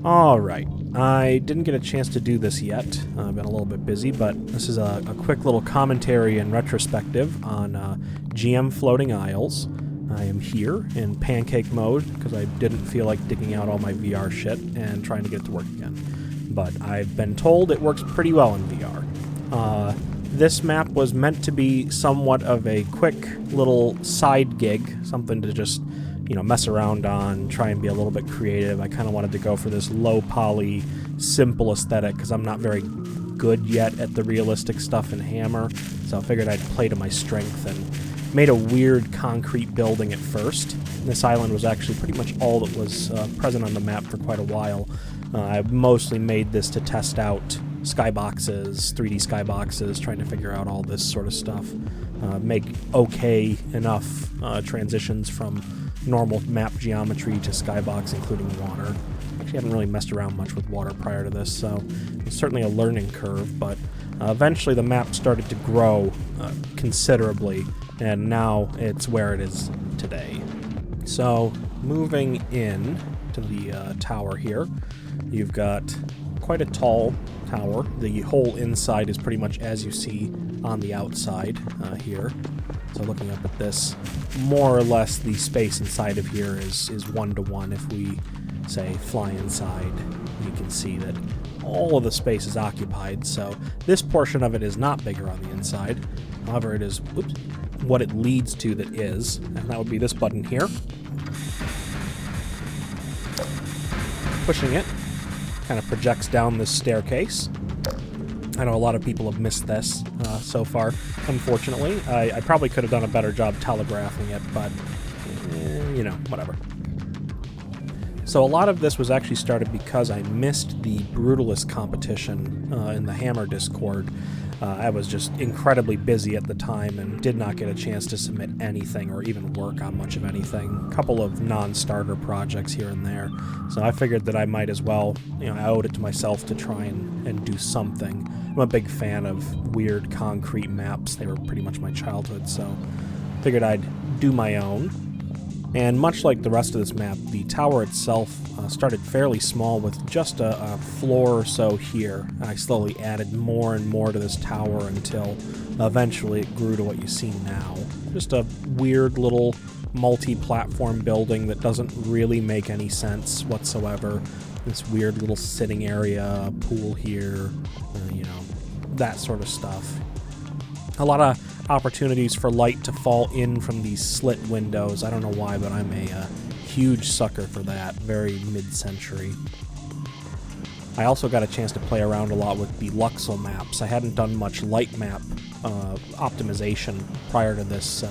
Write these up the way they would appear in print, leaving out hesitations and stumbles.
Alright, I didn't get a chance to do this yet. I've been a little bit busy, but this is a quick little commentary and retrospective on GM Floating Isles. I am here in pancake mode because I didn't feel like digging out all my VR shit and trying to get it to work again. But I've been told it works pretty well in VR. This map was meant to be somewhat of a quick little side gig, something to just mess around on, try and be a little bit creative. I kind of wanted to go for this low poly, simple aesthetic because I'm not very good yet at the realistic stuff in Hammer, so I figured I'd play to my strength and made a weird concrete building at first. This island was actually pretty much all that was present on the map for quite a while. I mostly made this to test out skyboxes, 3D skyboxes, trying to figure out all this sort of stuff. Make okay enough transitions from normal map geometry to skybox, including water. Actually haven't really messed around much with water prior to this, so it's certainly a learning curve, but eventually the map started to grow considerably, and now it's where it is today. So, moving in to the tower here, you've got quite a tall tower. The whole inside is pretty much as you see on the outside here. So looking up at this, more or less the space inside of here is one-to-one. If we, say, fly inside, you can see that all of the space is occupied, so this portion of it is not bigger on the inside. However, it is what it leads to that is, and that would be this button here. Pushing it kind of projects down this staircase. I know a lot of people have missed this so far, unfortunately. I probably could have done a better job telegraphing it, but, whatever. So a lot of this was actually started because I missed the Brutalist competition in the Hammer Discord. I was just incredibly busy at the time and did not get a chance to submit anything or even work on much of anything. A couple of non-starter projects here and there. So I figured that I might as well, I owed it to myself to try and do something. I'm a big fan of weird concrete maps. They were pretty much my childhood, so figured I'd do my own. And much like the rest of this map, the tower itself started fairly small with just a floor or so here. I slowly added more and more to this tower until eventually it grew to what you see now. Just a weird little multi-platform building that doesn't really make any sense whatsoever. This weird little sitting area, pool here, that sort of stuff. A lot of opportunities for light to fall in from these slit windows. I don't know why, but I'm a huge sucker for that. Very mid-century. I also got a chance to play around a lot with the Luxel maps. I hadn't done much light map optimization prior to this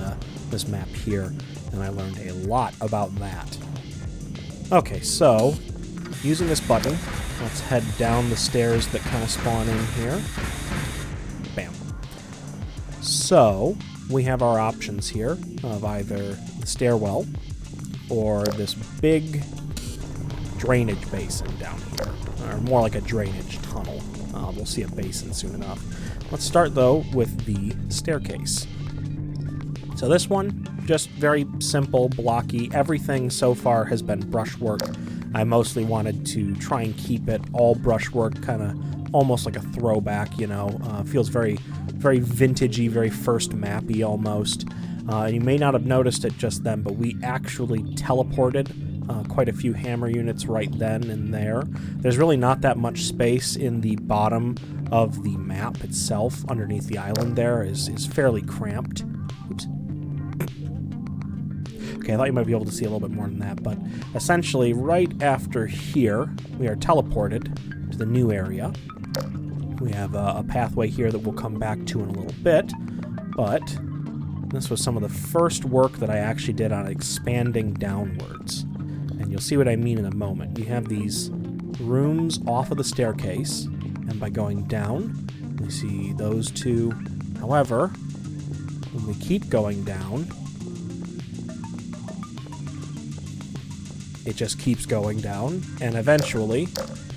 map here, and I learned a lot about that. Okay, so using this button, let's head down the stairs that kind of spawn in here. Bam. So, we have our options here of either the stairwell or this big drainage basin down here, or more like a drainage tunnel. We'll see a basin soon enough. Let's start, though, with the staircase. So this one, just very simple, blocky. Everything so far has been brushwork. I mostly wanted to try and keep it all brushwork, kind of almost like a throwback, feels very, very vintagey, very first mappy almost. You may not have noticed it just then, but we actually teleported quite a few hammer units right then and there. There's really not that much space in the bottom of the map itself. Underneath the island there is fairly cramped. Oops. Okay, I thought you might be able to see a little bit more than that, but essentially right after here, we are teleported to the new area. We have a pathway here that we'll come back to in a little bit, but this was some of the first work that I actually did on expanding downwards. And you'll see what I mean in a moment. You have these rooms off of the staircase, and by going down, we see those two. However, when we keep going down, it just keeps going down, and eventually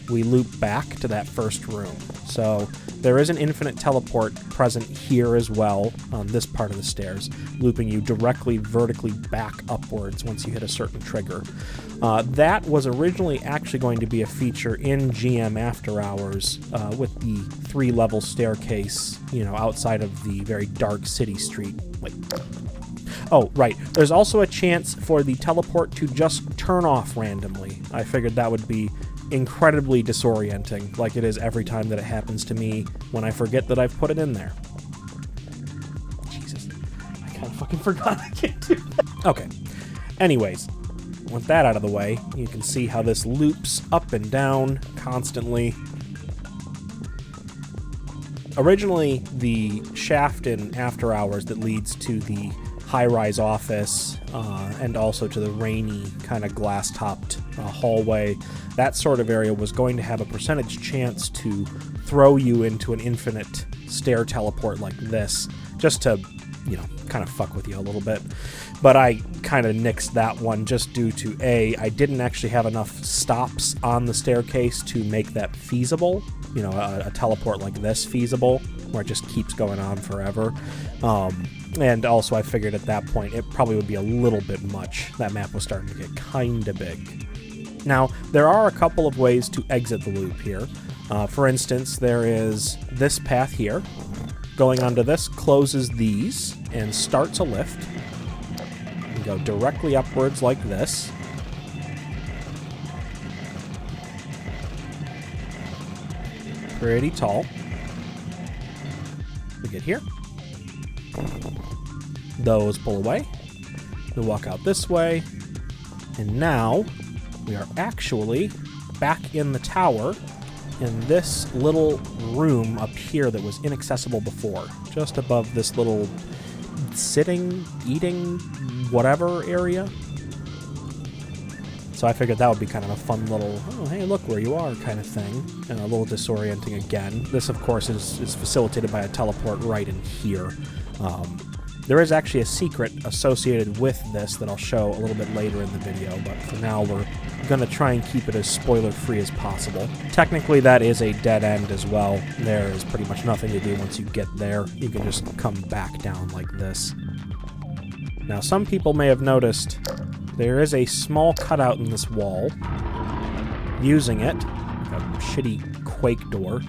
we loop back to that first room. So There is an infinite teleport present here as well on this part of the stairs, looping you directly vertically back upwards once you hit a certain trigger. That was originally actually going to be a feature in GM After Hours with the 3-level staircase, you know, outside of the very dark city street. Wait. Oh, right. There's also a chance for the teleport to just turn off randomly. I figured that would be incredibly disorienting, like it is every time that it happens to me when I forget that I've put it in there. Jesus. I kind of fucking forgot I can't do that. Okay. Anyways, with that out of the way, you can see how this loops up and down constantly. Originally, the shaft in After Hours that leads to the high-rise office and also to the rainy kind of glass-topped hallway, that sort of area was going to have a percentage chance to throw you into an infinite stair teleport like this, just to, you know, kind of fuck with you a little bit. But I kind of nixed that one just due to I didn't actually have enough stops on the staircase to make that feasible, you know, a teleport like this feasible, where it just keeps going on forever. And also I figured at that point it probably would be a little bit much. That map was starting to get kind of big. Now, there are a couple of ways to exit the loop here. For instance, there is this path here. Going onto this closes these and starts a lift. You go directly upwards like this. Pretty tall. We get here. Those pull away. We walk out this way. And now we are actually back in the tower in this little room up here that was inaccessible before. Just above this little sitting, eating, whatever area. So I figured that would be kind of a fun little, oh, hey, look where you are kind of thing. And a little disorienting again. This, of course, is facilitated by a teleport right in here. There is actually a secret associated with this that I'll show a little bit later in the video, but for now we're going to try and keep it as spoiler-free as possible. Technically, that is a dead end as well. There is pretty much nothing to do once you get there. You can just come back down like this. Now, some people may have noticed there is a small cutout in this wall. Using it, like a shitty Quake door,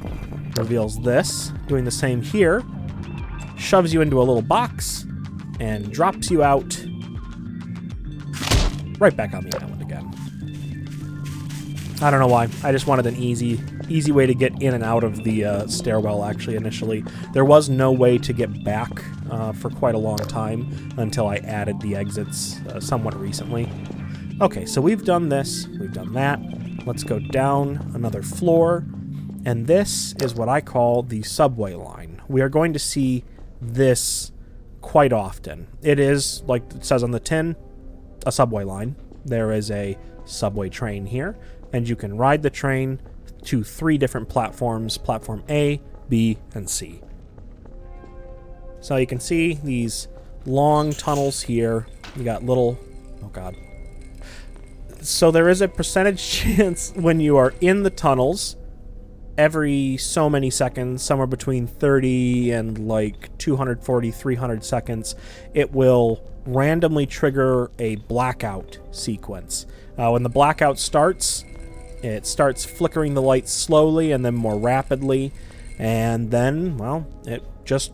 reveals this. Doing the same here, shoves you into a little box, and drops you out right back on the island again. I don't know why. I just wanted an easy way to get in and out of the stairwell, actually, initially. There was no way to get back for quite a long time until I added the exits somewhat recently. Okay, so we've done this. We've done that. Let's go down another floor. And this is what I call the subway line. We are going to see this quite often. It is, like it says on the tin, a subway line. There is a subway train here, and you can ride the train to 3 different platforms, platform A, B, and C. So you can see these long tunnels here. You got little, oh god. So there is a percentage chance when you are in the tunnels, every so many seconds, somewhere between 30 and like 240, 300 seconds, it will randomly trigger a blackout sequence. When the blackout starts, it starts flickering the lights slowly and then more rapidly, and then, well, it just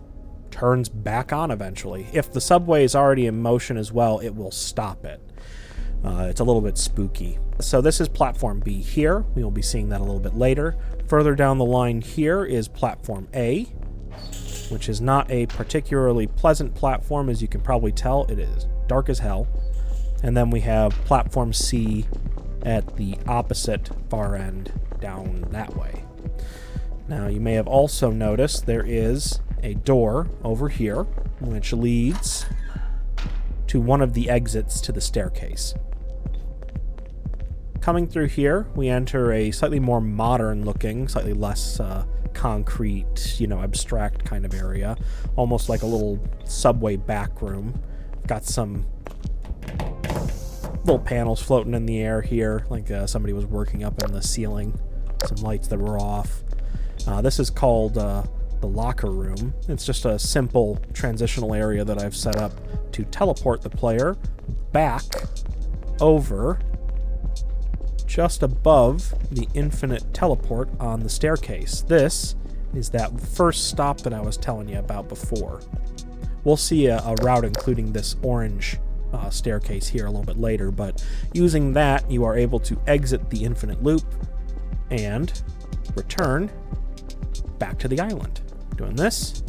turns back on eventually. If the subway is already in motion as well, it will stop it. It's a little bit spooky. So this is platform B here. We will be seeing that a little bit later. Further down the line here is platform A, which is not a particularly pleasant platform, as you can probably tell. It is dark as hell. And then we have platform C at the opposite far end down that way. Now, you may have also noticed there is a door over here, which leads to one of the exits to the staircase. Coming through here, we enter a slightly more modern looking, slightly less concrete, abstract kind of area. Almost like a little subway back room. Got some little panels floating in the air here, like somebody was working up in the ceiling. Some lights that were off. This is called the locker room. It's just a simple transitional area that I've set up to teleport the player back over just above the infinite teleport on the staircase. This is that first stop that I was telling you about before. We'll see a route including this orange staircase here a little bit later, but using that, you are able to exit the infinite loop and return back to the island. Doing this,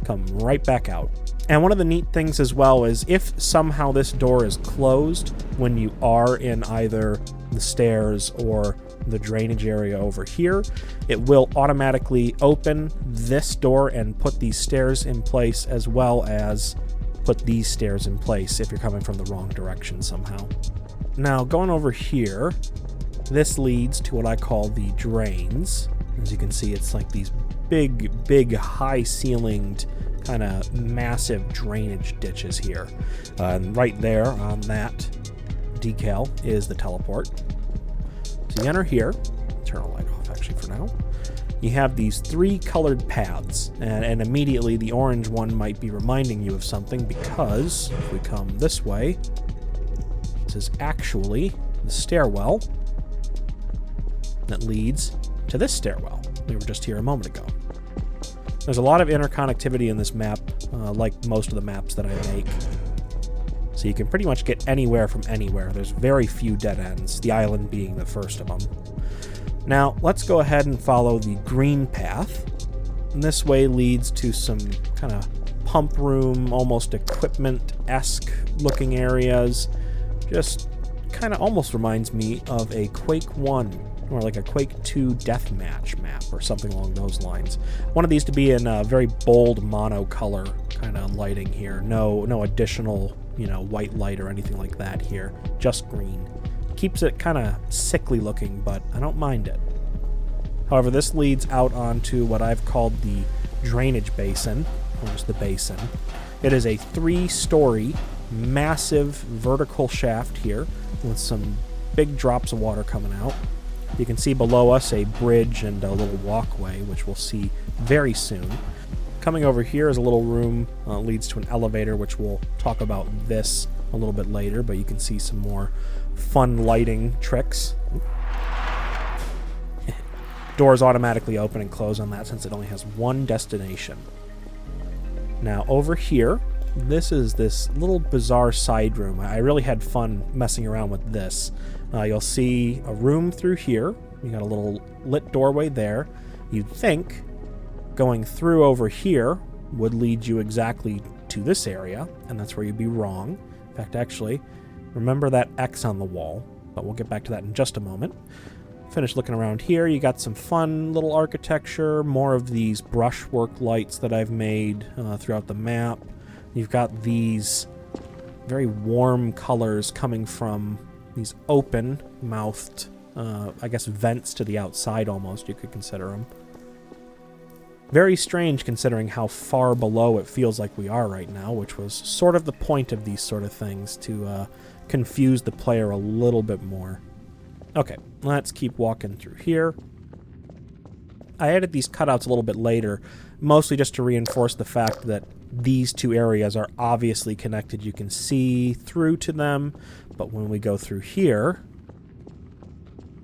come right back out. And one of the neat things as well is if somehow this door is closed when you are in either the stairs or the drainage area over here, it will automatically open this door and put these stairs in place, as well as put these stairs in place if you're coming from the wrong direction somehow. Now, going over here, this leads to what I call the drains. As you can see, it's like these big, high-ceilinged, kind of massive drainage ditches here. And right there on that decal is the teleport. So you enter here. Turn the light off, actually, for now. You have these 3 colored paths, and immediately the orange one might be reminding you of something, because if we come this way, this is actually the stairwell that leads to this stairwell. We were just here a moment ago. There's a lot of interconnectivity in this map, like most of the maps that I make. So you can pretty much get anywhere from anywhere. There's very few dead ends, the island being the first of them. Now, let's go ahead and follow the green path. And this way leads to some kind of pump room, almost equipment-esque looking areas. Just kind of almost reminds me of a Quake 1 or like a Quake 2 deathmatch map or something along those lines. One of these to be in a very bold monocolor kind of lighting here. No additional, white light or anything like that here. Just green. Keeps it kind of sickly looking, but I don't mind it. However, this leads out onto what I've called the drainage basin, or just the basin. It is a 3-story, massive vertical shaft here with some big drops of water coming out. You can see below us a bridge and a little walkway, which we'll see very soon. Coming over here is a little room, leads to an elevator, which we'll talk about this a little bit later, but you can see some more fun lighting tricks. Doors automatically open and close on that since it only has one destination. Now over here, this is this little bizarre side room. I really had fun messing around with this. You'll see a room through here. You got a little lit doorway there. You'd think going through over here would lead you exactly to this area, and that's where you'd be wrong. In fact, actually, remember that X on the wall, but we'll get back to that in just a moment. Finish looking around here. You got some fun little architecture, more of these brushwork lights that I've made throughout the map. You've got these very warm colors coming from these open-mouthed, I guess, vents to the outside almost, you could consider them. Very strange considering how far below it feels like we are right now, which was sort of the point of these sort of things, to confuse the player a little bit more. Okay, let's keep walking through here. I added these cutouts a little bit later, mostly just to reinforce the fact that these 2 areas are obviously connected. You can see through to them, but when we go through here,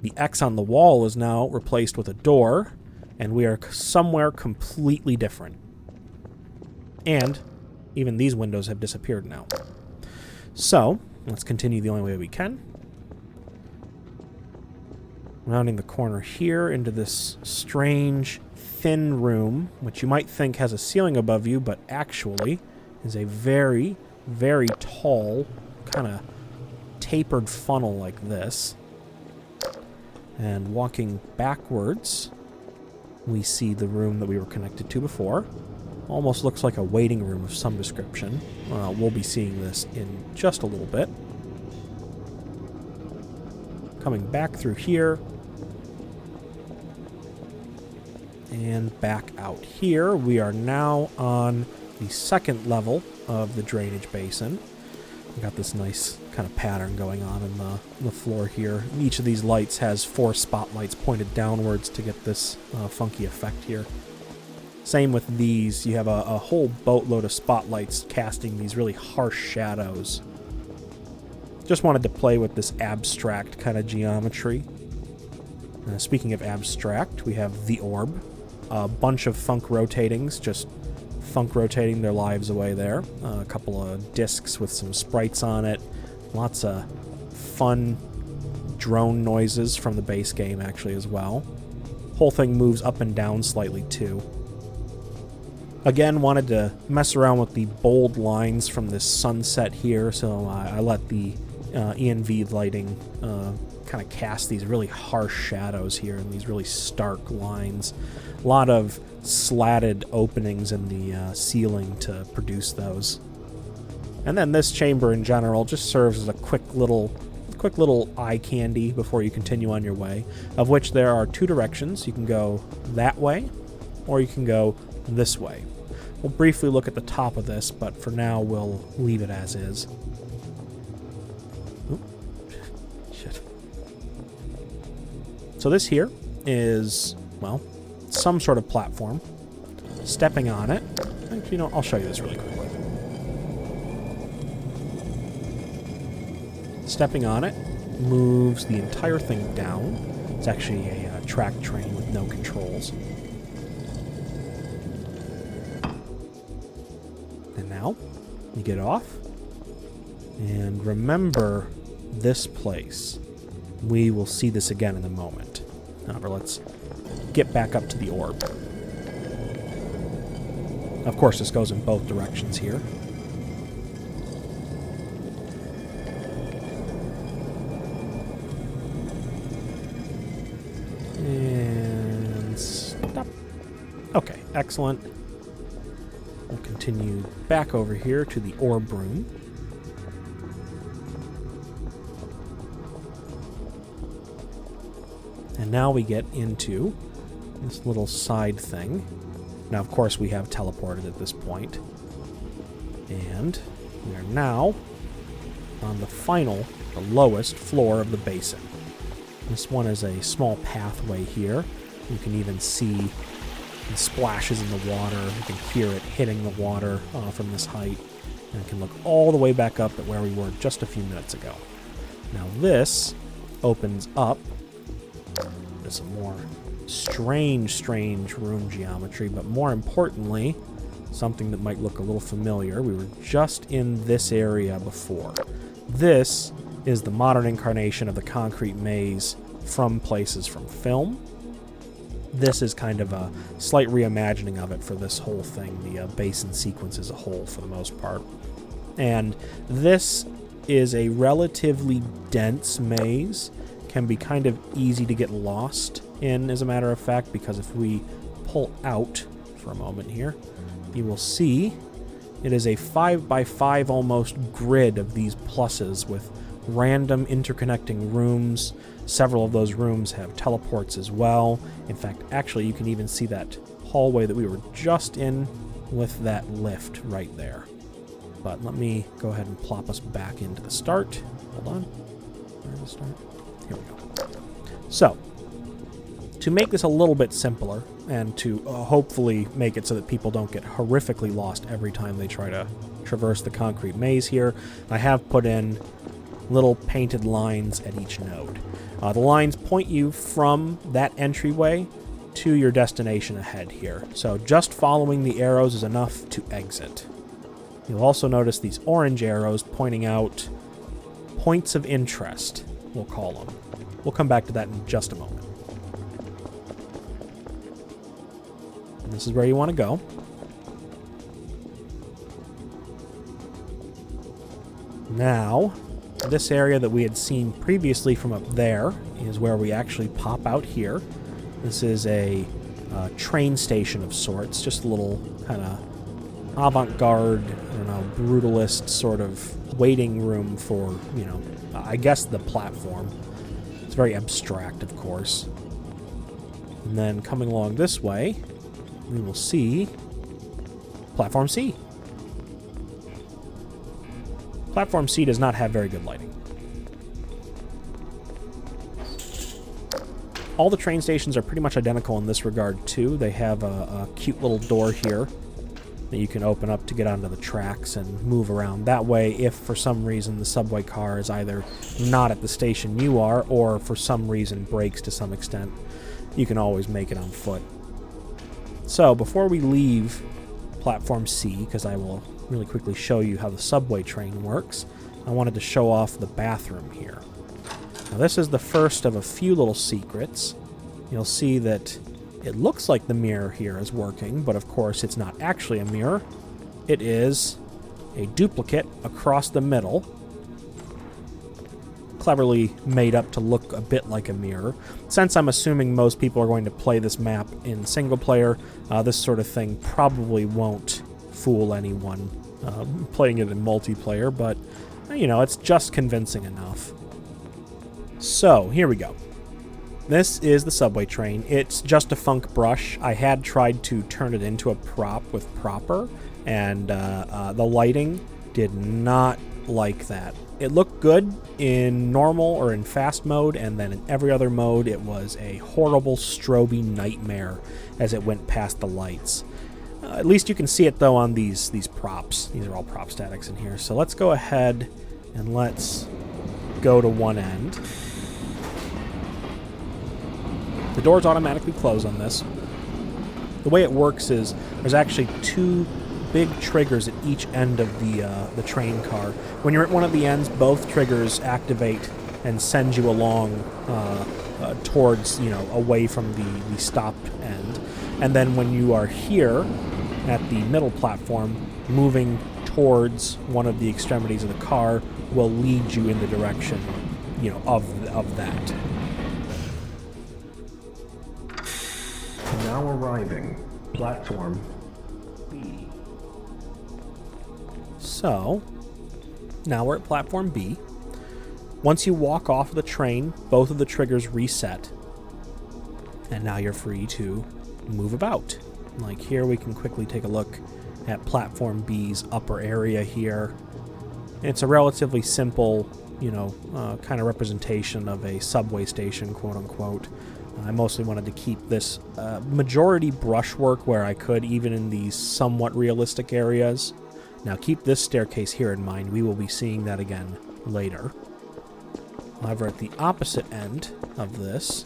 the X on the wall is now replaced with a door, and we are somewhere completely different. And even these windows have disappeared now. So, let's continue the only way we can. Rounding the corner here into this strange, thin room, which you might think has a ceiling above you, but actually is a very, very tall, kind of tapered funnel like this. And walking backwards, we see the room that we were connected to before. Almost looks like a waiting room of some description. We'll be seeing this in just a little bit. Coming back through here. And back out here. We are now on the second level of the drainage basin. We got this nice kind of pattern going on in the floor here. Each of these lights has 4 spotlights pointed downwards to get this funky effect here. Same with these. You have a whole boatload of spotlights casting these really harsh shadows. Just wanted to play with this abstract kind of geometry. Speaking of abstract, we have the orb. A bunch of funk rotatings, just funk rotating their lives away there. A couple of discs with some sprites on it. Lots of fun drone noises from the base game actually as well. Whole thing moves up and down slightly too. Again, wanted to mess around with the bold lines from this sunset here, so I let the ENV lighting kind of cast these really harsh shadows here and these really stark lines. A lot of slatted openings in the ceiling to produce those. And then this chamber in general just serves as a quick little eye candy before you continue on your way, of which there are 2 directions. You can go that way, or you can go this way. We'll briefly look at the top of this, but for now we'll leave it as is. Oop. Shit. So this here is, well, some sort of platform. Stepping on it, actually, you know, I'll show you this really quickly. Stepping on it moves the entire thing down. It's actually a track train with no controls. And now, you get off. And remember this place. We will see this again in a moment. However, let's get back up to the orb. Of course, this goes in both directions here. And stop. Okay, excellent. We'll continue back over here to the orb room. And now we get into this little side thing. Now, of course, we have teleported at this point. And we are now on the final, the lowest floor of the basin. This one is a small pathway here. You can even see the splashes in the water. You can hear it hitting the water from this height. And it can look all the way back up at where we were just a few minutes ago. Now this opens up to some more strange room geometry, but more importantly, something that might look a little familiar. We were just in this area before. This is the modern incarnation of the concrete maze from places from film. This is kind of a slight reimagining of it for this whole thing, the Basin sequence as a whole for the most part. And this is a relatively dense maze, can be kind of easy to get lost in, as a matter of fact, because if we pull out for a moment here, you will see it is a 5x5 almost grid of these pluses with random interconnecting rooms. Several of those rooms have teleports as well. In fact, actually, you can even see that hallway that we were just in with that lift right there. But let me go ahead and plop us back into the start. Hold on. Where's the start? Here we go. So, to make this a little bit simpler, and to hopefully make it so that people don't get horrifically lost every time they try to traverse the concrete maze here, I have put in little painted lines at each node. The lines point you from that entryway to your destination ahead here. So just following the arrows is enough to exit. You'll also notice these orange arrows pointing out points of interest, we'll call them. We'll come back to that in just a moment. And this is where you want to go. Now, this area that we had seen previously from up there is where we actually pop out here. This is a train station of sorts, just a little kind of avant-garde, I don't know, brutalist sort of waiting room for, you know, I guess the platform. It's very abstract, of course. And then coming along this way, we will see Platform C. Platform C does not have very good lighting. All the train stations are pretty much identical in this regard, too. They have a cute little door here that you can open up to get onto the tracks and move around. That way, if for some reason the subway car is either not at the station you are, or for some reason breaks to some extent, you can always make it on foot. So, before we leave Platform C, because I will really quickly show you how the subway train works, I wanted to show off the bathroom here. Now, this is the first of a few little secrets. You'll see that it looks like the mirror here is working, but of course it's not actually a mirror. It is a duplicate across the middle, cleverly made up to look a bit like a mirror. Since I'm assuming most people are going to play this map in single player, this sort of thing probably won't fool anyone playing it in multiplayer, but you know, it's just convincing enough. So, here we go. This is the subway train. It's just a funk brush. I had tried to turn it into a prop with Propper, and the lighting did not like that. It looked good in normal or in fast mode, and then in every other mode it was a horrible stroby nightmare as it went past the lights. At least you can see it though on these props. These are all prop statics in here. So let's go ahead and let's go to one end. The doors automatically close on this. The way it works is there's actually two big triggers at each end of the train car. When you're at one of the ends, both triggers activate and send you along towards, you know, away from the stopped end. And then when you are here at the middle platform, moving towards one of the extremities of the car will lead you in the direction, you know, of that. Now arriving, platform B. So, now we're at platform B. Once you walk off the train, both of the triggers reset. And now you're free to move about. Like here, we can quickly take a look at platform B's upper area here. It's a relatively simple, you know, kind of representation of a subway station, quote unquote. I mostly wanted to keep this majority brushwork where I could, even in these somewhat realistic areas. Now keep this staircase here in mind. We will be seeing that again later. However, at the opposite end of this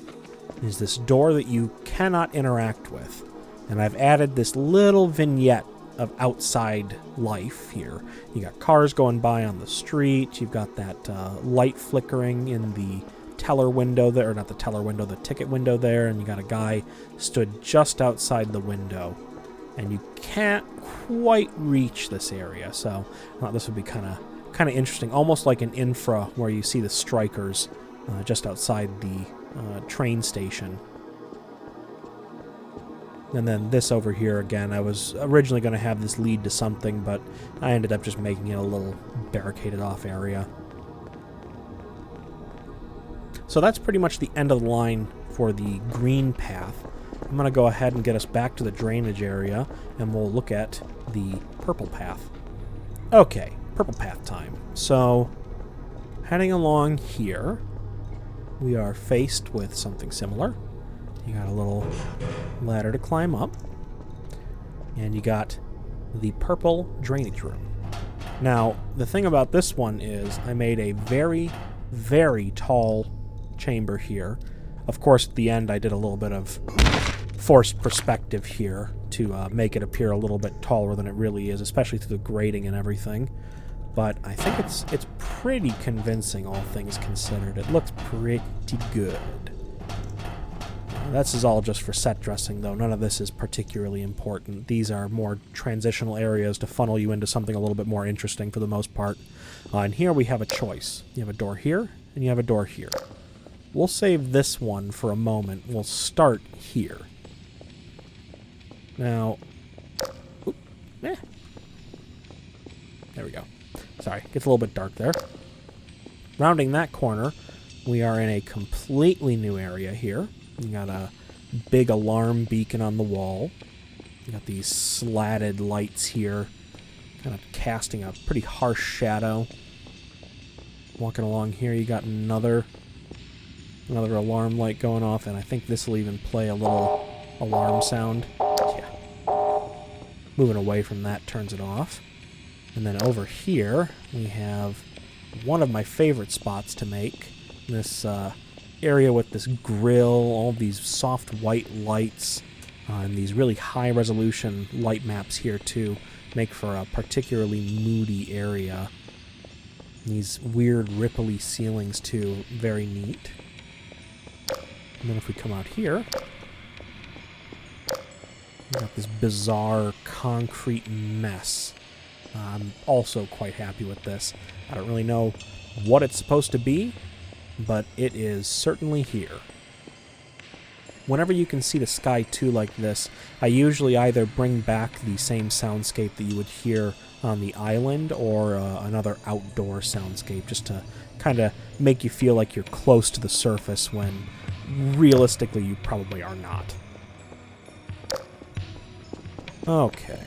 is this door that you cannot interact with. And I've added this little vignette of outside life here. You got cars going by on the street. You've got that light flickering in the teller window there, or not the teller window, the ticket window there, and you got a guy stood just outside the window. And you can't quite reach this area, so I thought this would be kind of interesting, almost like an infra where you see the strikers just outside the train station. And then this over here again, I was originally going to have this lead to something, but I ended up just making it a little barricaded off area. So that's pretty much the end of the line for the green path. I'm going to go ahead and get us back to the drainage area, and we'll look at the purple path. Okay, purple path time. So, heading along here, we are faced with something similar. You got a little ladder to climb up, and you got the purple drainage room. Now, the thing about this one is I made a very, very tall chamber here. Of course, at the end, I did a little bit of forced perspective here to make it appear a little bit taller than it really is, especially through the grading and everything. But I think it's pretty convincing, all things considered. It looks pretty good. This is all just for set dressing, though. None of this is particularly important. These are more transitional areas to funnel you into something a little bit more interesting for the most part. And here we have a choice. You have a door here, and you have a door here. We'll save this one for a moment. We'll start here. Now, there we go. Sorry, gets a little bit dark there. Rounding that corner, we are in a completely new area here. You got a big alarm beacon on the wall. You got these slatted lights here, kind of casting a pretty harsh shadow. Walking along here, you got another alarm light going off, and I think this will even play a little alarm sound. Yeah. Moving away from that turns it off. And then over here, we have one of my favorite spots to make. This area with this grill, all these soft white lights, and these really high-resolution light maps here, too, make for a particularly moody area. These weird, ripply ceilings, too, very neat. And then if we come out here, we've got this bizarre concrete mess. I'm also quite happy with this. I don't really know what it's supposed to be, but it is certainly here. Whenever you can see the sky too like this, I usually either bring back the same soundscape that you would hear on the island or another outdoor soundscape, just to kind of make you feel like you're close to the surface when realistically you probably are not. Okay.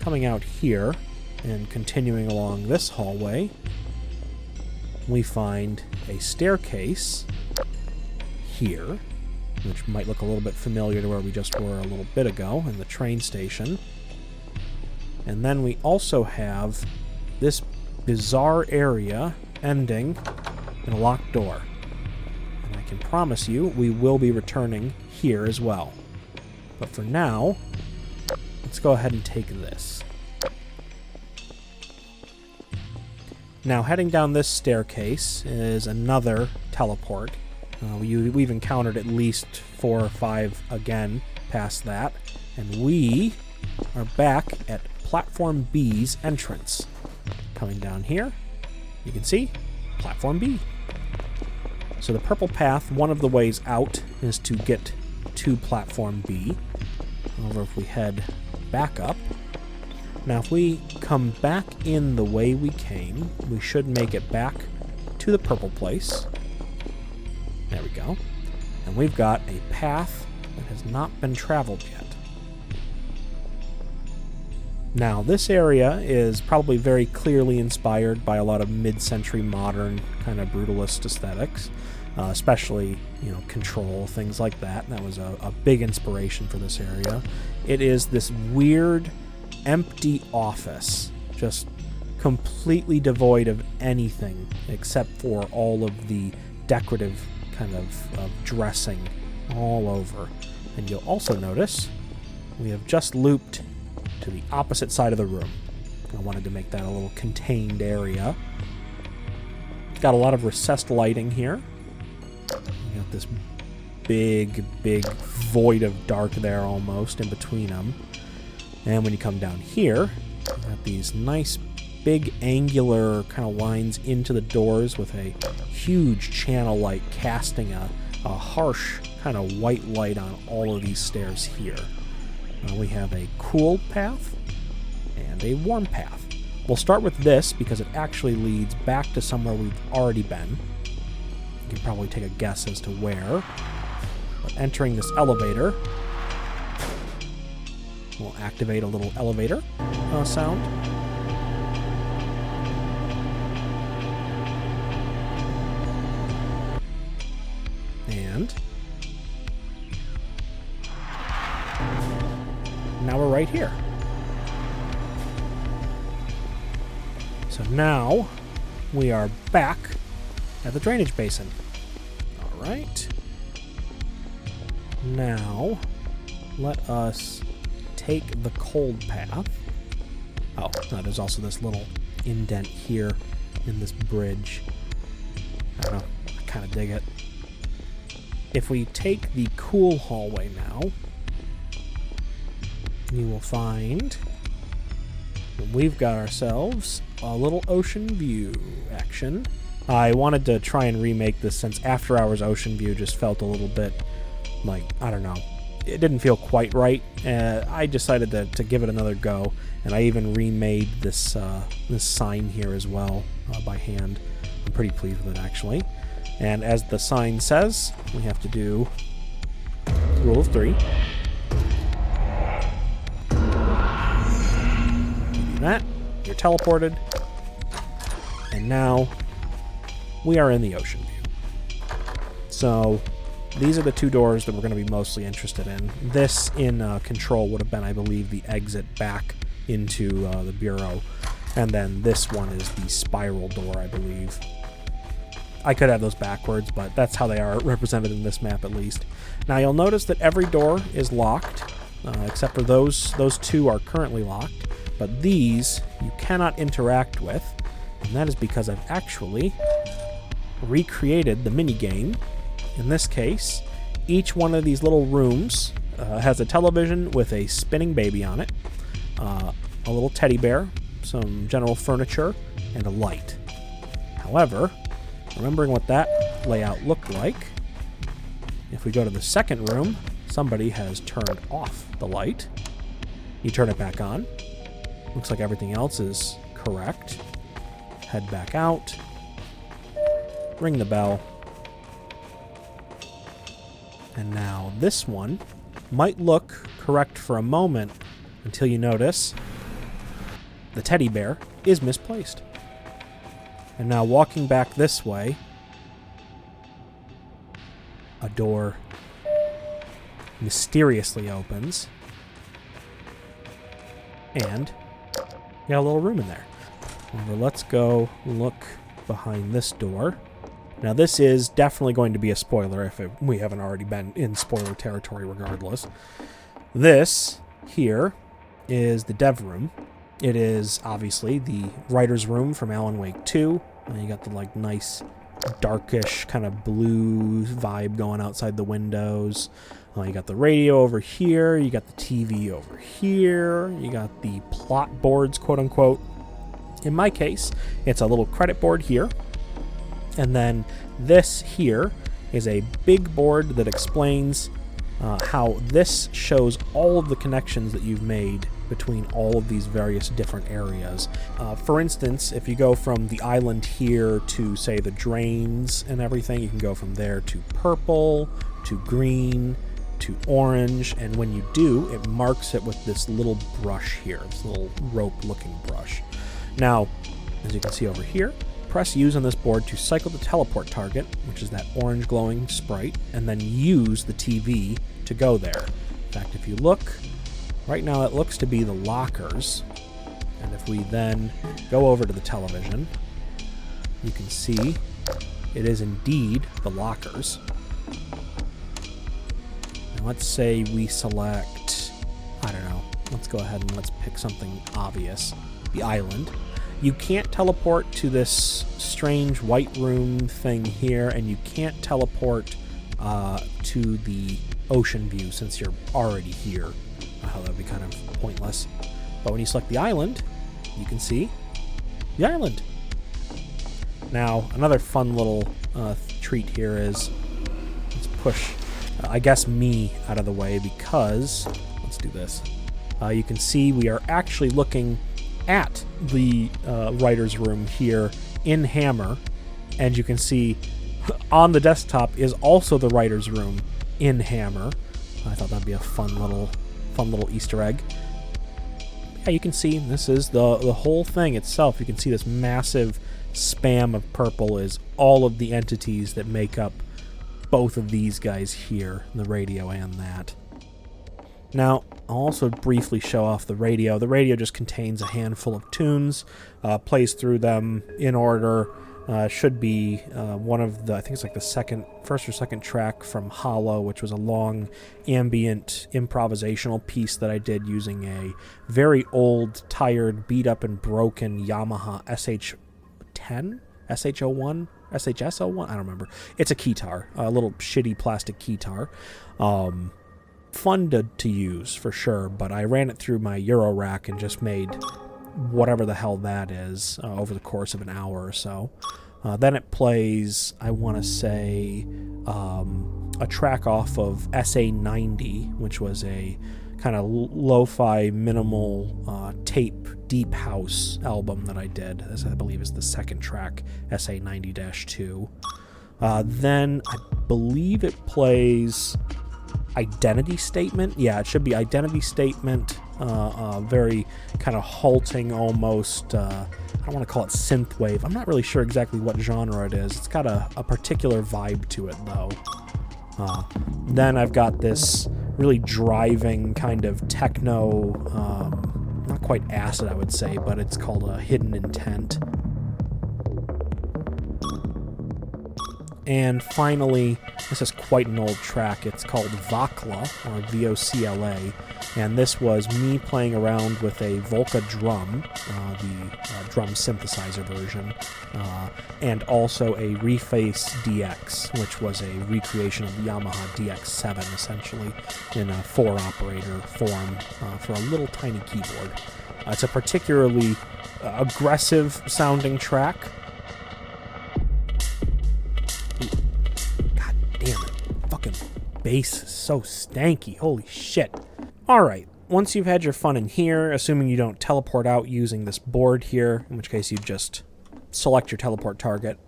Coming out here and continuing along this hallway, we find a staircase here, which might look a little bit familiar to where we just were a little bit ago in the train station. And then we also have this bizarre area ending in a locked door. And I can promise you we will be returning here as well. But for now, let's go ahead and take this. Now, heading down this staircase is another teleport. We've encountered at least 4 or 5 again past that. And we are back at Platform B's entrance. Coming down here, you can see Platform B. So the purple path, one of the ways out is to get to Platform B. However, if we head back up, now if we come back in the way we came, we should make it back to the purple place. There we go. And we've got a path that has not been traveled yet. Now, this area is probably very clearly inspired by a lot of mid-century modern kind of brutalist aesthetics, especially, Control, things like that. That was a big inspiration for this area. It is this weird, empty office, just completely devoid of anything except for all of the decorative kind of dressing all over. And you'll also notice we have just looped to the opposite side of the room. I wanted to make that a little contained area. Got a lot of recessed lighting here. You got this big void of dark there almost in between them. And when you come down here, you got these nice big angular kind of lines into the doors with a huge channel light casting a harsh kind of white light on all of these stairs here. We have a cool path and a warm path. We'll start with this because it actually leads back to somewhere we've already been. You can probably take a guess as to where. But entering this elevator, we'll activate a little elevator sound. And now we're right here. So now we are back at the drainage basin. All right. Now let us take the cold path. Oh, there's also this little indent here in this bridge. I don't know. I kind of dig it. If we take the cool hallway now, you will find we've got ourselves a little Oceanview action. I wanted to try and remake this since After Hours Oceanview just felt a little bit like, I don't know, it didn't feel quite right. I decided to give it another go, and I even remade this sign here as well by hand. I'm pretty pleased with it, actually. And as the sign says, we have to do rule of 3. You do that, you're teleported, And now we are in the Oceanview. So these are the two doors that we're going to be mostly interested in. This in control would have been, I believe, the exit back into the bureau. And then this one is the spiral door, I believe. I could have those backwards, but that's how they are represented in this map at least. Now you'll notice that every door is locked, except for those two are currently locked. But these you cannot interact with, and that is because I've actually recreated the minigame. In this case, each one of these little rooms has a television with a spinning baby on it, a little teddy bear, some general furniture, and a light. However, remembering what that layout looked like, if we go to the second room, somebody has turned off the light. You turn it back on. Looks like everything else is correct. Head back out. Ring the bell. And now this one might look correct for a moment until you notice the teddy bear is misplaced. And now walking back this way, a door mysteriously opens, and you got a little room in there. However, let's go look behind this door. Now this is definitely going to be a spoiler if we haven't already been in spoiler territory regardless. This here is the dev room. It is obviously the writer's room from Alan Wake 2. And you got the like nice darkish kind of blue vibe going outside the windows. You got the radio over here. You got the TV over here. You got the plot boards, quote unquote. In my case, it's a little credit board here. And then this here is a big board that explains how this shows all of the connections that you've made between all of these various different areas. For instance, if you go from the island here to, say, the drains and everything, you can go from there to purple, to green, to orange, and when you do, it marks it with this little brush here, this little rope-looking brush. Now, as you can see over here, press use on this board to cycle the teleport target, which is that orange glowing sprite, and then use the TV to go there. In fact, if you look, right now it looks to be the lockers, and if we then go over to the television, you can see it is indeed the lockers. Now let's say we select, I don't know, let's go ahead and let's pick something obvious, the island. You can't teleport to this strange white room thing here, and you can't teleport to the Oceanview since you're already here. That would be kind of pointless. But when you select the island, you can see the island. Now, another fun little treat here is, let's push, I guess, me out of the way because, let's do this. You can see we are actually looking at the writer's room here in Hammer, and you can see on the desktop is also the writer's room in Hammer. I thought that'd be a fun little Easter egg. Yeah, you can see this is the whole thing itself. You can see this massive spam of purple is all of the entities that make up both of these guys here, the radio and that. Now, I'll also briefly show off the radio. The radio just contains a handful of tunes, plays through them in order. Should be one of the, I think it's like the first or second track from Hollow, which was a long ambient improvisational piece that I did using a very old, tired, beat up and broken Yamaha SH10? SH01? SHS01? I don't remember. It's a keytar, a little shitty plastic keytar. Fun to use for sure, but I ran it through my Euro rack and just made whatever the hell that is over the course of an hour or so. Then it plays, I want to say, a track off of SA90, which was a kind of lo-fi minimal tape deep house album that I did. This, I believe, is the second track, SA90-2. Then I believe it plays Identity Statement. Yeah, it should be Identity Statement very kind of halting almost, I don't want to call it synthwave. I'm not really sure exactly what genre it is. It's got a particular vibe to it, though. Then I've got this really driving kind of techno, not quite acid, I would say, but it's called a Hidden Intent. And finally, this is quite an old track. It's called Vocla, or V-O-C-L-A, and this was me playing around with a Volca drum, the drum synthesizer version, and also a Reface DX, which was a recreation of the Yamaha DX7, essentially, in a 4-operator form for a little tiny keyboard. It's a particularly aggressive-sounding track. Damn it. Fucking bass is so stanky. Holy shit. Alright, once you've had your fun in here, assuming you don't teleport out using this board here, in which case you just select your teleport target,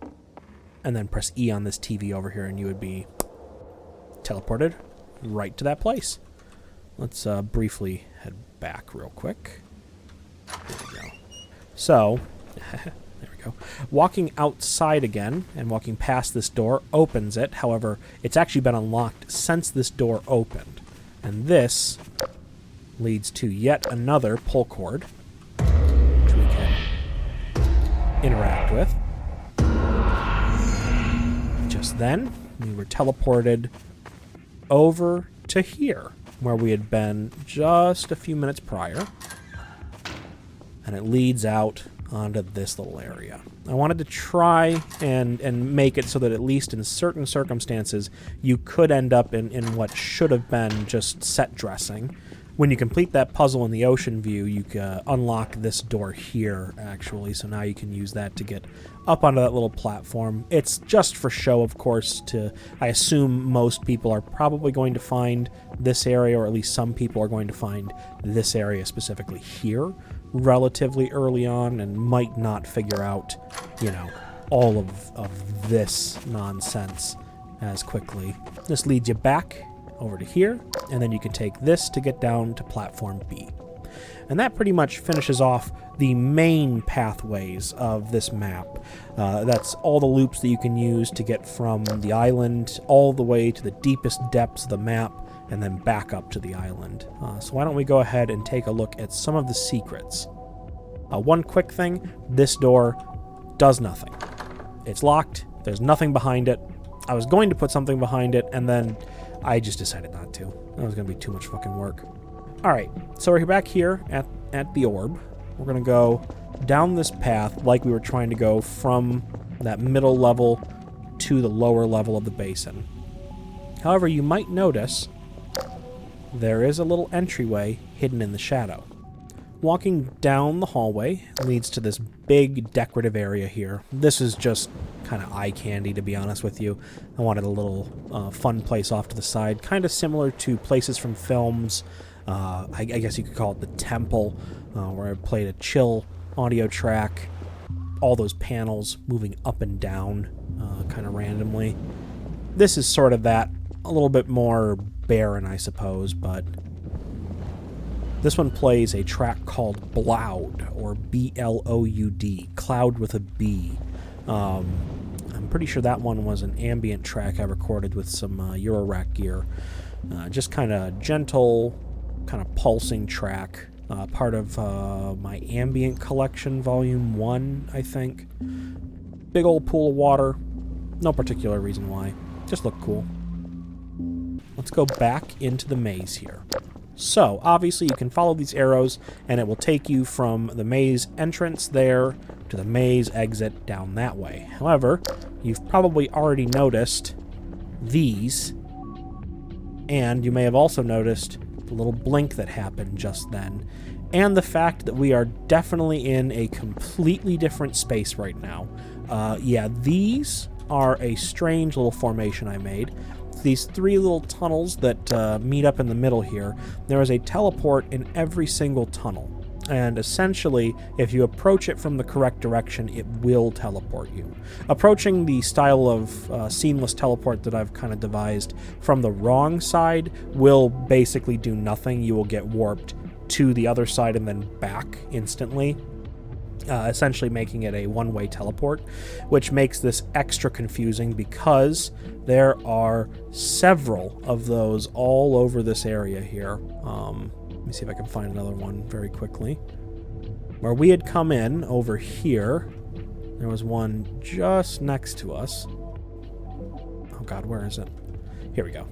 and then press E on this TV over here, and you would be teleported right to that place. Let's briefly head back real quick. There we go. So, there we go. Walking outside again and walking past this door opens it. However, it's actually been unlocked since this door opened. And this leads to yet another pull cord, which we can interact with. Just then, we were teleported over to here, where we had been just a few minutes prior. And it leads out onto this little area. I wanted to try and make it so that at least in certain circumstances you could end up in what should have been just set dressing. When you complete that puzzle in the Oceanview, you can unlock this door here, actually, so now you can use that to get up onto that little platform. It's just for show, of course. I assume most people are probably going to find this area, or at least some people are going to find this area specifically here relatively early on and might not figure out, you know, all of this nonsense as quickly. This leads you back over to here, and then you can take this to get down to platform B. And that pretty much finishes off the main pathways of this map. That's all the loops that you can use to get from the island all the way to the deepest depths of the map, and then back up to the island. So why don't we go ahead and take a look at some of the secrets. One quick thing, this door does nothing. It's locked, there's nothing behind it. I was going to put something behind it, and then I just decided not to. That was going to be too much fucking work. Alright, so we're back here at the orb. We're going to go down this path like we were trying to go from that middle level to the lower level of the basin. However, you might notice there is a little entryway hidden in the shadow. Walking down the hallway leads to this big decorative area here. This is just kind of eye candy, to be honest with you. I wanted a little fun place off to the side, kind of similar to places from films. I guess you could call it the Temple, where I played a chill audio track. All those panels moving up and down kind of randomly. This is sort of that, a little bit more barren, I suppose, but this one plays a track called Bloud, or B-L-O-U-D, Cloud with a B. I'm pretty sure that one was an ambient track I recorded with some Eurorack gear. Just kind of gentle, kind of pulsing track. Part of my ambient collection, volume 1, I think. Big old pool of water. No particular reason why. Just looked cool. Let's go back into the maze here. So, obviously you can follow these arrows, and it will take you from the maze entrance there to the maze exit down that way. However, you've probably already noticed these, and you may have also noticed the little blink that happened just then, and the fact that we are definitely in a completely different space right now. Yeah, these are a strange little formation I made. These 3 little tunnels that meet up in the middle here. There is a teleport in every single tunnel. And essentially, if you approach it from the correct direction, it will teleport you. Approaching the style of seamless teleport that I've kind of devised from the wrong side will basically do nothing. You will get warped to the other side and then back instantly, essentially making it a one-way teleport, which makes this extra confusing because there are several of those all over this area here. Let me see if I can find another one very quickly. Where we had come in over here, there was one just next to us. Oh god, where is it? Here we go.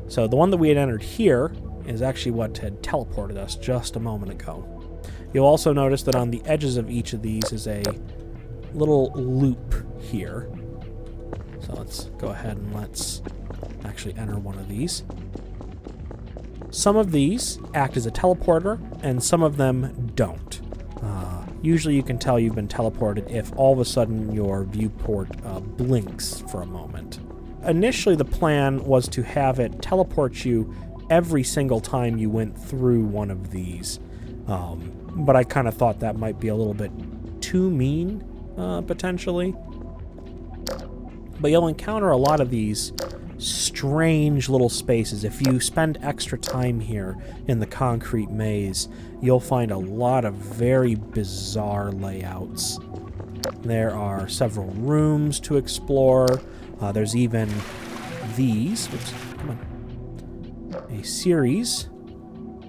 So the one that we had entered here is actually what had teleported us just a moment ago. You'll also notice that on the edges of each of these is a little loop here. So let's go ahead and let's actually enter one of these. Some of these act as a teleporter, and some of them don't. Usually you can tell you've been teleported if all of a sudden your viewport blinks for a moment. Initially the plan was to have it teleport you every single time you went through one of these. But I kind of thought that might be a little bit too mean, potentially. But you'll encounter a lot of these strange little spaces. If you spend extra time here in the concrete maze, you'll find a lot of very bizarre layouts. There are several rooms to explore. There's even these. Oops, come on. A series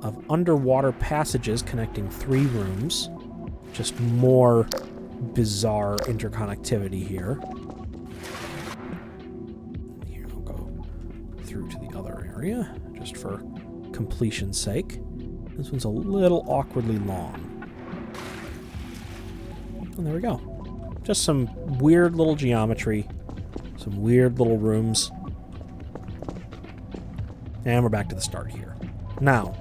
of underwater passages connecting 3 rooms. Just more bizarre interconnectivity here. Here, I'll go through to the other area, just for completion's sake. This one's a little awkwardly long. And there we go. Just some weird little geometry, some weird little rooms. And we're back to the start here. Now,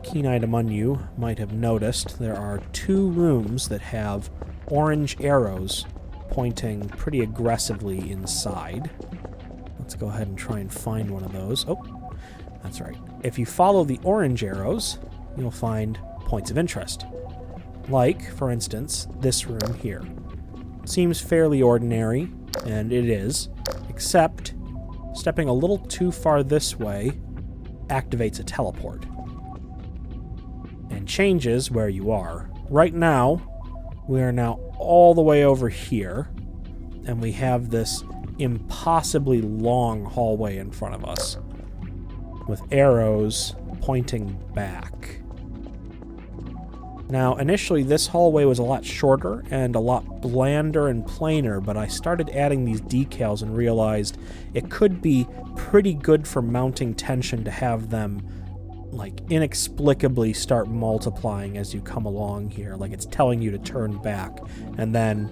keen-eyed among you might have noticed there are 2 rooms that have orange arrows pointing pretty aggressively inside. Let's go ahead and try and find one of those. Oh, that's right. If you follow the orange arrows, you'll find points of interest. Like, for instance, this room here. Seems fairly ordinary, and it is, except stepping a little too far this way activates a teleport and changes where you are. Right now, we are now all the way over here, and we have this impossibly long hallway in front of us with arrows pointing back. Now, initially this hallway was a lot shorter and a lot blander and plainer, but I started adding these decals and realized it could be pretty good for mounting tension to have them like inexplicably start multiplying as you come along here, like it's telling you to turn back. And then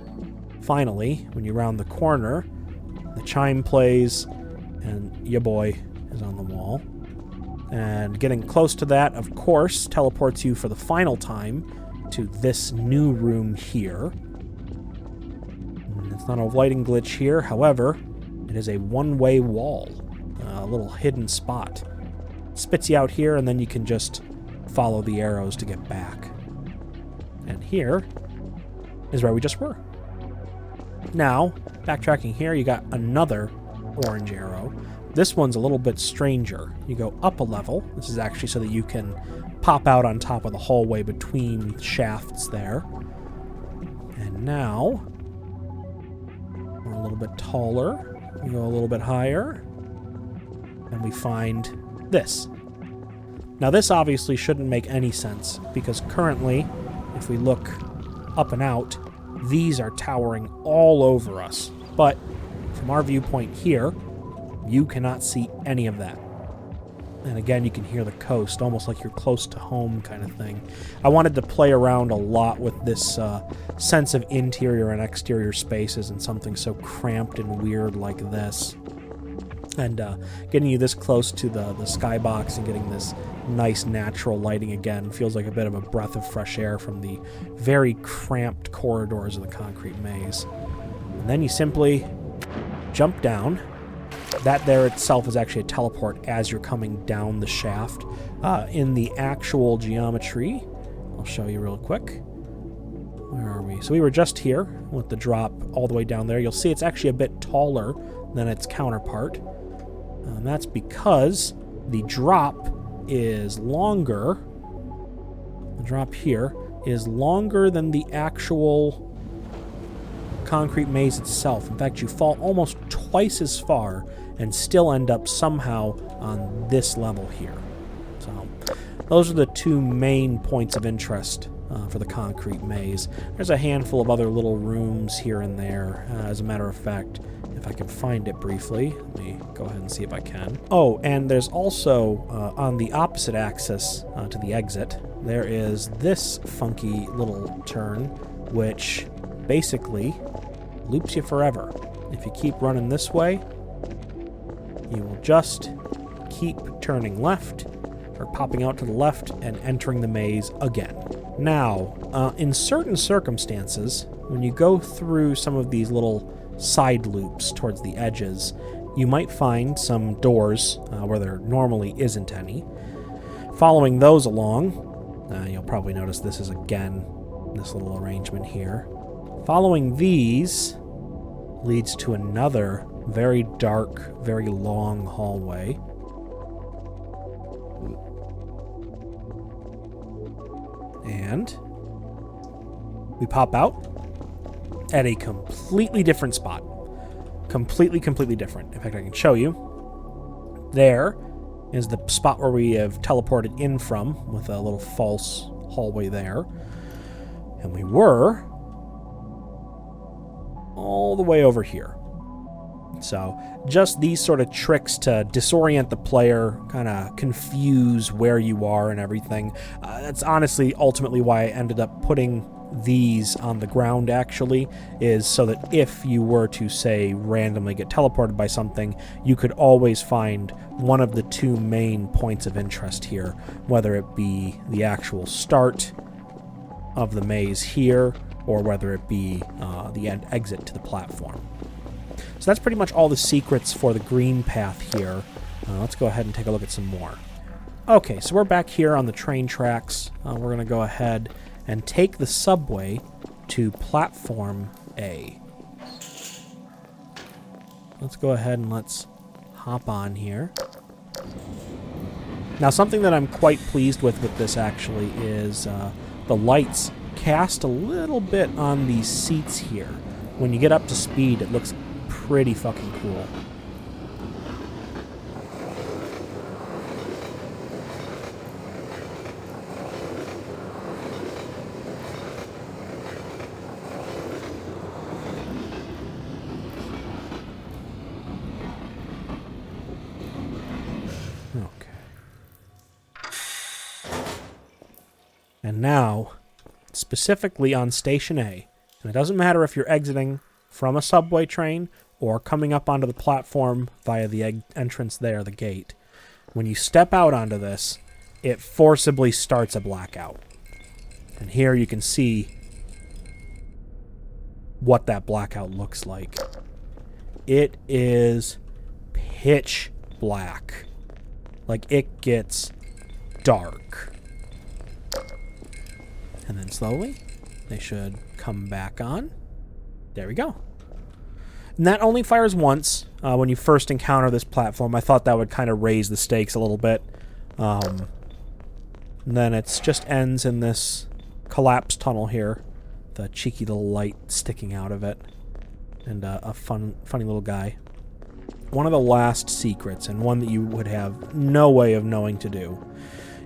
finally, when you round the corner, the chime plays and ya boy is on the wall. And getting close to that, of course, teleports you for the final time to this new room here. And it's not a lighting glitch here, however, it is a one-way wall, a little hidden spot. Spits you out here, and then you can just follow the arrows to get back. And here is where we just were. Now, backtracking here, you got another orange arrow. This one's a little bit stranger. You go up a level. This is actually so that you can pop out on top of the hallway between shafts there. And now, we're a little bit taller. We go a little bit higher. And we find this. Now this obviously shouldn't make any sense, because currently, if we look up and out, these are towering all over us. But from our viewpoint here, you cannot see any of that. And again, you can hear the coast, almost like you're close to home kind of thing. I wanted to play around a lot with this sense of interior and exterior spaces and something so cramped and weird like this. And getting you this close to the skybox and getting this nice natural lighting again feels like a bit of a breath of fresh air from the very cramped corridors of the concrete maze. And then you simply jump down. That there itself is actually a teleport as you're coming down the shaft. In the actual geometry, I'll show you real quick. Where are we? So we were just here with the drop all the way down there. You'll see it's actually a bit taller than its counterpart. And that's because the drop is longer drop here, is longer than the actual concrete maze itself. In fact, you fall almost twice as far and still end up somehow on this level here. So those are the two main points of interest for the concrete maze. There's a handful of other little rooms here and there. As a matter of fact, if I can find it briefly, let me go ahead and see if I can. Oh, and there's also, on the opposite axis to the exit, there is this funky little turn, which basically loops you forever. If you keep running this way, you will just keep turning left, or popping out to the left and entering the maze again. Now, in certain circumstances, when you go through some of these little side loops towards the edges, you might find some doors where there normally isn't any. Following those along, you'll probably notice this is again this little arrangement here. Following these leads to another very dark, very long hallway. And we pop out at a completely different spot. Completely different. In fact, I can show you. There is the spot where we have teleported in from, with a little false hallway there. And we were all the way over here. So just these sort of tricks to disorient the player, kind of confuse where you are and everything. That's honestly ultimately why I ended up putting these on the ground, actually, is so that if you were to, say, randomly get teleported by something, you could always find one of the two main points of interest here, whether it be the actual start of the maze here, or whether it be the exit to the platform. So that's pretty much all the secrets for the green path here. Let's go ahead and take a look at some more. Okay, so we're back here on the train tracks. We're going to go ahead and take the subway to platform A. Let's go ahead and let's hop on here. Now, something that I'm quite pleased with this actually is the lights cast a little bit on these seats here. When you get up to speed, it looks pretty fucking cool. And now, specifically on Station A, and it doesn't matter if you're exiting from a subway train or coming up onto the platform via the entrance there, the gate, when you step out onto this, it forcibly starts a blackout. And here you can see what that blackout looks like. It is pitch black. Like, it gets dark. And then slowly, they should come back on. There we go. And that only fires once when you first encounter this platform. I thought that would kind of raise the stakes a little bit. And then it just ends in this collapsed tunnel here. The cheeky little light sticking out of it. And a funny little guy. One of the last secrets, and one that you would have no way of knowing to do,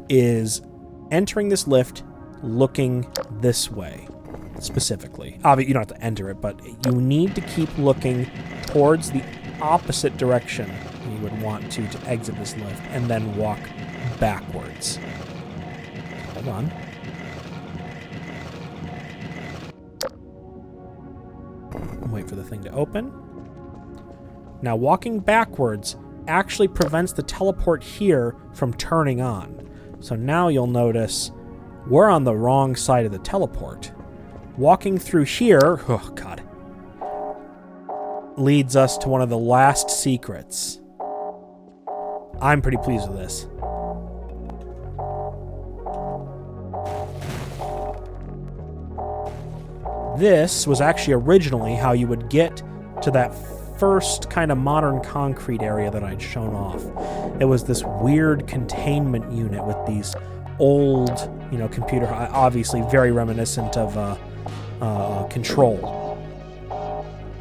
is entering this lift looking this way, specifically. Obviously, you don't have to enter it, but you need to keep looking towards the opposite direction you would want to exit this lift, and then walk backwards. Hold on. Wait for the thing to open. Now, walking backwards actually prevents the teleport here from turning on. So now you'll notice we're on the wrong side of the teleport. Walking through here, oh god, leads us to one of the last secrets. I'm pretty pleased with this. This was actually originally how you would get to that first kind of modern concrete area that I'd shown off. It was this weird containment unit with these old, computer, obviously very reminiscent of Control.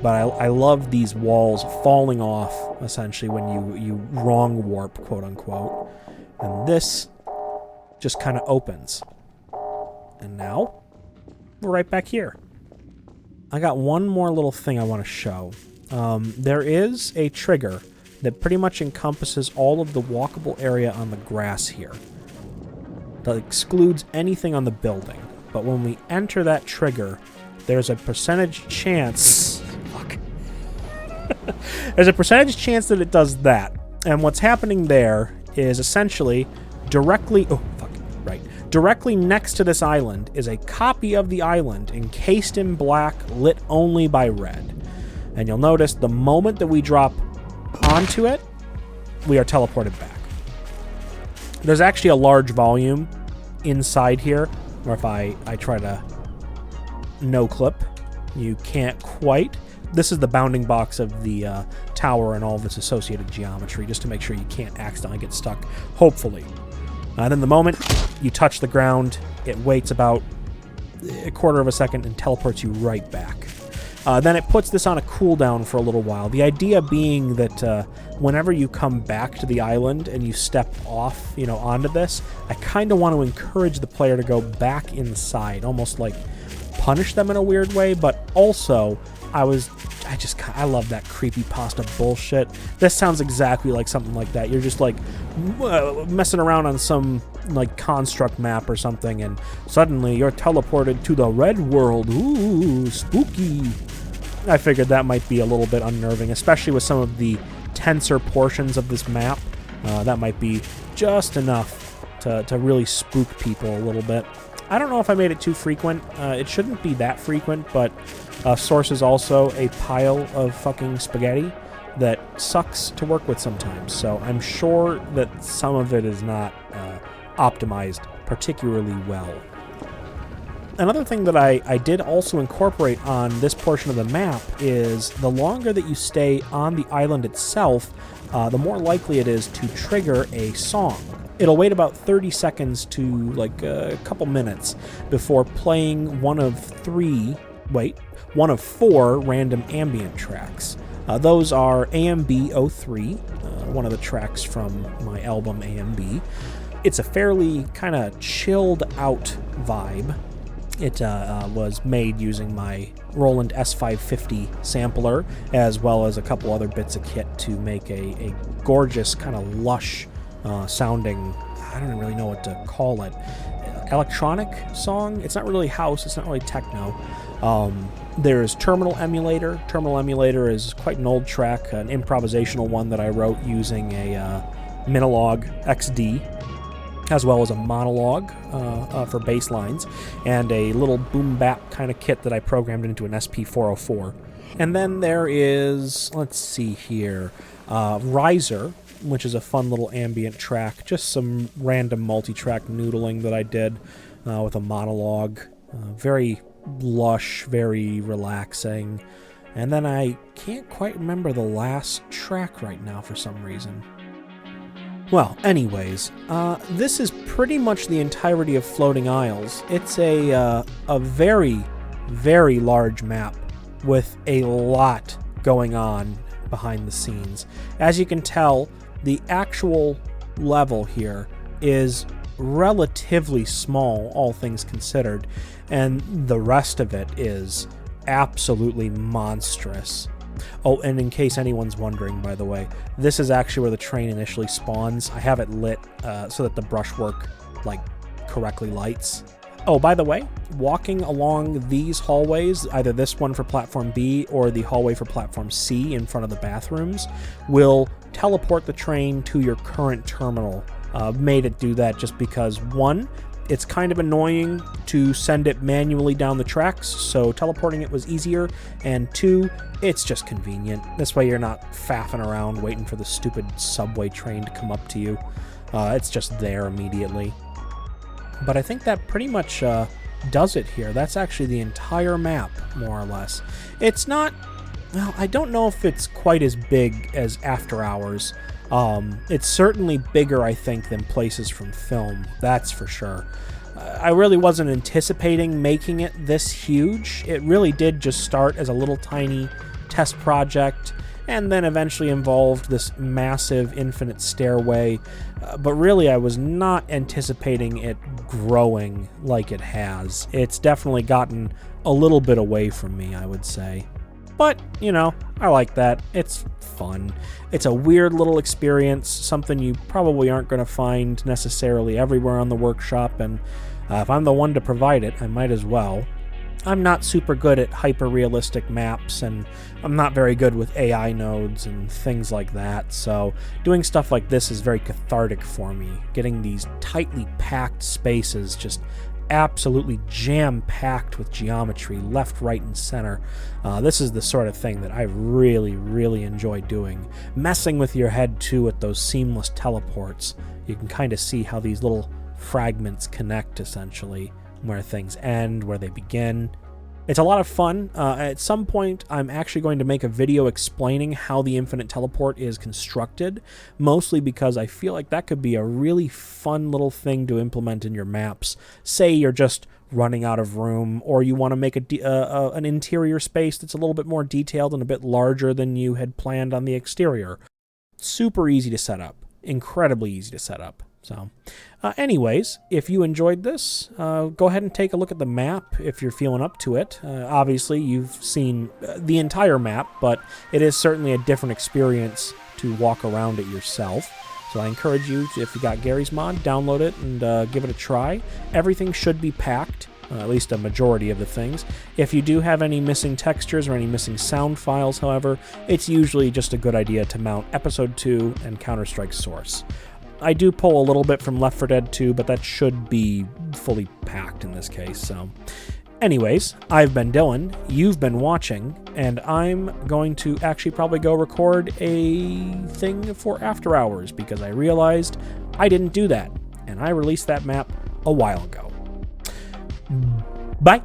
But I love these walls falling off, essentially, when you wrong warp, quote unquote. And this just kind of opens. And now, we're right back here. I got one more little thing I want to show. There is a trigger that pretty much encompasses all of the walkable area on the grass here. That excludes anything on the building. But when we enter that trigger, there's a percentage chance... Fuck. There's a percentage chance that it does that. And what's happening there is essentially directly... Oh, fuck. Right. Directly next to this island is a copy of the island encased in black, lit only by red. And you'll notice the moment that we drop onto it, we are teleported back. There's actually a large volume inside here, where if I try to Noclip, you can't quite. This is the bounding box of the tower and all of its associated geometry, just to make sure you can't accidentally get stuck, hopefully. Then the moment you touch the ground, it waits about a quarter of a second and teleports you right back. Then it puts this on a cooldown for a little while. The idea being that whenever you come back to the island and you step off, onto this, I kind of want to encourage the player to go back inside, almost like punish them in a weird way, but also I love that creepypasta bullshit. This sounds exactly like something like that. You're just like messing around on some like construct map or something, and suddenly you're teleported to the red world. Ooh, spooky. I figured that might be a little bit unnerving, especially with some of the tenser portions of this map. That might be just enough to really spook people a little bit. I don't know if I made it too frequent. It shouldn't be that frequent, but Source is also a pile of fucking spaghetti that sucks to work with sometimes. So I'm sure that some of it is not optimized particularly well. Another thing that I did also incorporate on this portion of the map is the longer that you stay on the island itself, the more likely it is to trigger a song. It'll wait about 30 seconds to like a couple minutes before playing one of four random ambient tracks. Those are AMB03, one of the tracks from my album AMB. It's a fairly kind of chilled out vibe. It was made using my Roland S550 sampler, as well as a couple other bits of kit to make a gorgeous kind of lush sounding, I don't really know what to call it, electronic song. It's not really house, it's not really techno. There's Terminal Emulator. Terminal Emulator is quite an old track, an improvisational one that I wrote using a Minilog XD, as well as a monologue for bass lines, and a little boom bap kind of kit that I programmed into an SP404. And then there is, let's see here, Riser, which is a fun little ambient track, just some random multi-track noodling that I did with a monologue. Very lush, very relaxing. And then I can't quite remember the last track right now for some reason. Well, anyways, this is pretty much the entirety of Floating Isles. It's a very, very large map with a lot going on behind the scenes. As you can tell, the actual level here is relatively small, all things considered, and the rest of it is absolutely monstrous. Oh, and in case anyone's wondering, by the way, this is actually where the train initially spawns. I have it lit so that the brushwork, correctly lights. Oh, by the way, walking along these hallways, either this one for Platform B or the hallway for Platform C in front of the bathrooms, will teleport the train to your current terminal. Made it do that just because, one, it's kind of annoying to send it manually down the tracks, so teleporting it was easier, and two, it's just convenient. This way you're not faffing around waiting for the stupid subway train to come up to you. It's just there immediately. But I think that pretty much does it here. That's actually the entire map, more or less. It's not... Well, I don't know if it's quite as big as After Hours. It's certainly bigger, I think, than places from film, that's for sure. I really wasn't anticipating making it this huge. It really did just start as a little tiny test project, and then eventually involved this massive infinite stairway, but really I was not anticipating it growing like it has. It's definitely gotten a little bit away from me, I would say. But, you know, I like that. It's fun. It's a weird little experience, something you probably aren't going to find necessarily everywhere on the workshop, and if I'm the one to provide it, I might as well. I'm not super good at hyper-realistic maps, and I'm not very good with AI nodes and things like that, so doing stuff like this is very cathartic for me. Getting these tightly packed spaces just absolutely jam-packed with geometry left, right, and center. This is the sort of thing that I really, really enjoy doing. Messing with your head, too, with those seamless teleports. You can kind of see how these little fragments connect, essentially, where things end, where they begin. It's a lot of fun. At some point, I'm actually going to make a video explaining how the infinite teleport is constructed, mostly because I feel like that could be a really fun little thing to implement in your maps. Say you're just running out of room, or you want to make an interior space that's a little bit more detailed and a bit larger than you had planned on the exterior. Super easy to set up. Incredibly easy to set up. So, anyways, if you enjoyed this, go ahead and take a look at the map if you're feeling up to it. Obviously, you've seen the entire map, but it is certainly a different experience to walk around it yourself. So I encourage you, if you got Gary's mod, download it and give it a try. Everything should be packed, at least a majority of the things. If you do have any missing textures or any missing sound files, however, it's usually just a good idea to mount Episode 2 and Counter-Strike Source. I do pull a little bit from Left 4 Dead 2, but that should be fully packed in this case. So, anyways, I've been Dylan, you've been watching, and I'm going to actually probably go record a thing for After Hours, because I realized I didn't do that, and I released that map a while ago. Bye!